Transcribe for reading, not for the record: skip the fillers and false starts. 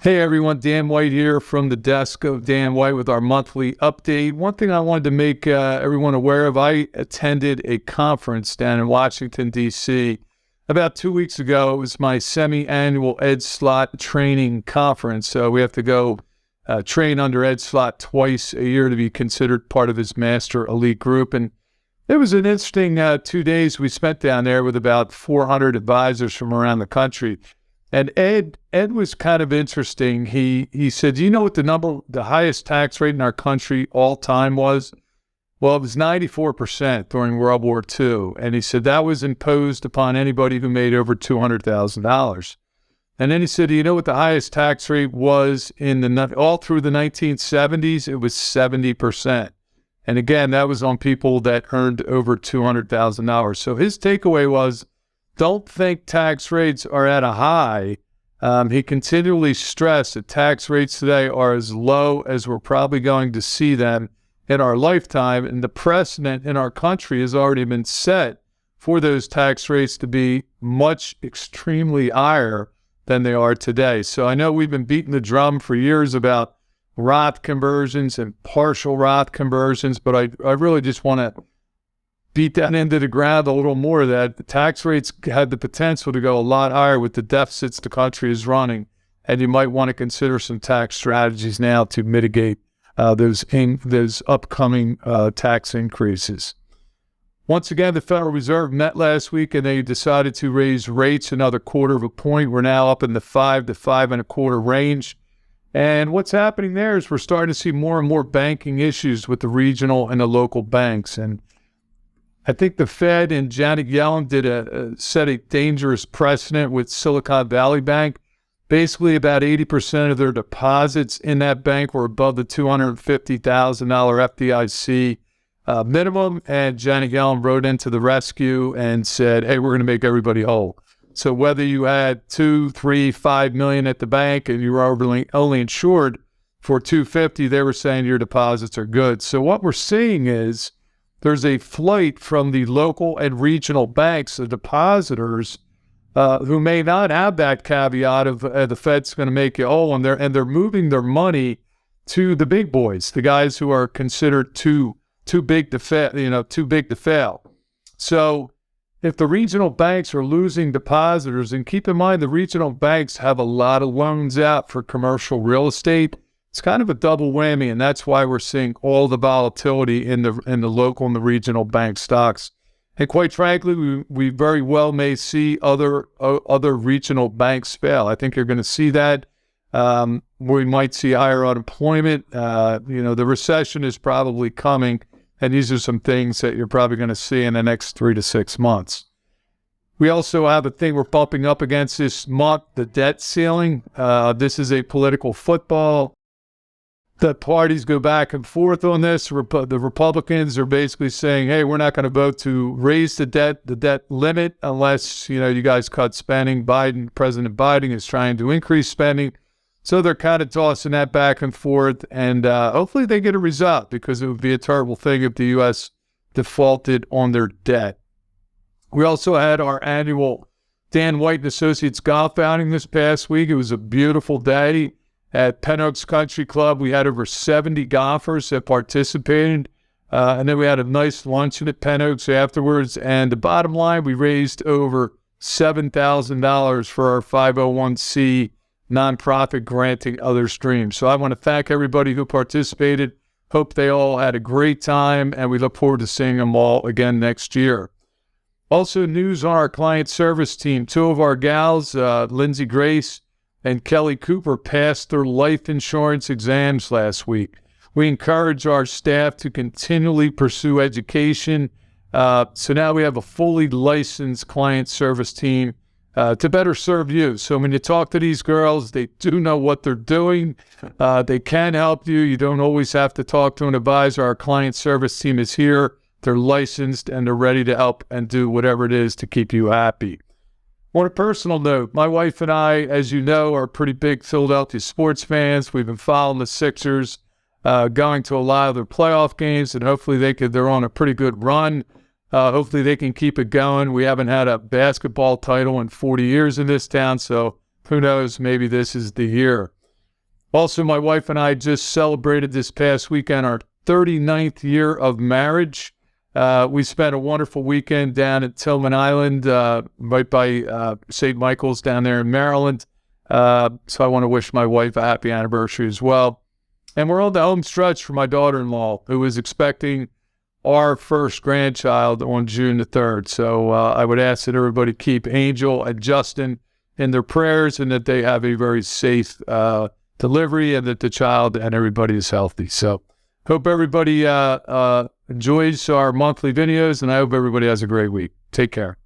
Hey everyone, Dan White here from the desk of Dan White with our monthly update. One thing I wanted to make everyone aware of, I attended a conference down in Washington, D.C. about 2 weeks ago. It was my semi-annual Ed Slott training conference. So we have to go train under Ed Slott twice a year to be considered part of his master elite group. And it was an interesting 2 days we spent down there with about 400 advisors from around the country. And Ed was kind of interesting. He said, "Do you know what the highest tax rate in our country all time was?" Well, it was 94% during World War II. And he said that was imposed upon anybody who made over $200,000. And then he said, "Do you know what the highest tax rate was all through the 1970s? It was 70%. And again, that was on people that earned over $200,000. So his takeaway was, don't think tax rates are at a high. He continually stressed that tax rates today are as low as we're probably going to see them in our lifetime, and the precedent in our country has already been set for those tax rates to be extremely higher than they are today. So I know we've been beating the drum for years about Roth conversions and partial Roth conversions, but I really just want to beat that into the ground a little more, that the tax rates had the potential to go a lot higher with the deficits the country is running, and you might want to consider some tax strategies now to mitigate those upcoming tax increases. Once again, the Federal Reserve met last week, and they decided to raise rates another quarter of a point. We're now up in the 5 to 5.25 range. And what's happening there is we're starting to see more and more banking issues with the regional and the local banks. And I think the Fed and Janet Yellen set a dangerous precedent with Silicon Valley Bank. Basically, about 80% of their deposits in that bank were above the $250,000 FDIC minimum, and Janet Yellen rode into the rescue and said, "Hey, we're going to make everybody whole." So whether you had 2, 3, 5 million at the bank and you were only insured for $250, they were saying your deposits are good. So what we're seeing is there's a flight from the local and regional banks, the depositors, who may not have that caveat of the Fed's going to make you whole, and they're moving their money to the big boys, the guys who are considered too big to fail. So if the regional banks are losing depositors, and keep in mind the regional banks have a lot of loans out for commercial real estate, it's kind of a double whammy, and that's why we're seeing all the volatility in the local and the regional bank stocks. And quite frankly, we very well may see other regional banks fail. I think you're going to see that. We might see higher unemployment. The recession is probably coming, and these are some things that you're probably going to see in the next 3 to 6 months. We also have a thing we're bumping up against this month, the debt ceiling. This is a political football. The parties go back and forth on this. The Republicans are basically saying, "Hey, we're not going to vote to raise the debt limit unless you guys cut spending." President Biden is trying to increase spending, so they're kind of tossing that back and forth. And hopefully they get a result, because it would be a terrible thing if the U.S. defaulted on their debt. We also had our annual Dan White and Associates golf outing this past week. It was a beautiful day. At Penn Oaks Country Club, we had over 70 golfers that participated, and then we had a nice luncheon at Penn Oaks afterwards. And the bottom line, we raised over $7,000 for our 501c nonprofit Granting Others Dreams. So I want to thank everybody who participated. Hope they all had a great time, and we look forward to seeing them all again next year. Also, news on our client service team. 2 of our gals, Lindsay Grace and Kelly Cooper, passed their life insurance exams last week. We encourage our staff to continually pursue education. So now we have a fully licensed client service team to better serve you. So when you talk to these girls, they do know what they're doing. They can help you. You don't always have to talk to an advisor. Our client service team is here. They're licensed, and they're ready to help and do whatever it is to keep you happy. On a personal note, my wife and I, as you know, are pretty big Philadelphia sports fans. We've been following the Sixers, going to a lot of their playoff games, and hopefully they're on a pretty good run. Hopefully they can keep it going. We haven't had a basketball title in 40 years in this town, so who knows, maybe this is the year. Also, my wife and I just celebrated this past weekend our 39th year of marriage. We spent a wonderful weekend down at Tillman Island, right by St. Michael's down there in Maryland. So I want to wish my wife a happy anniversary as well. And we're on the home stretch for my daughter-in-law, who is expecting our first grandchild on June the 3rd. So I would ask that everybody keep Angel and Justin in their prayers and that they have a very safe delivery and that the child and everybody is healthy. So hope everybody enjoys our monthly videos, and I hope everybody has a great week. Take care.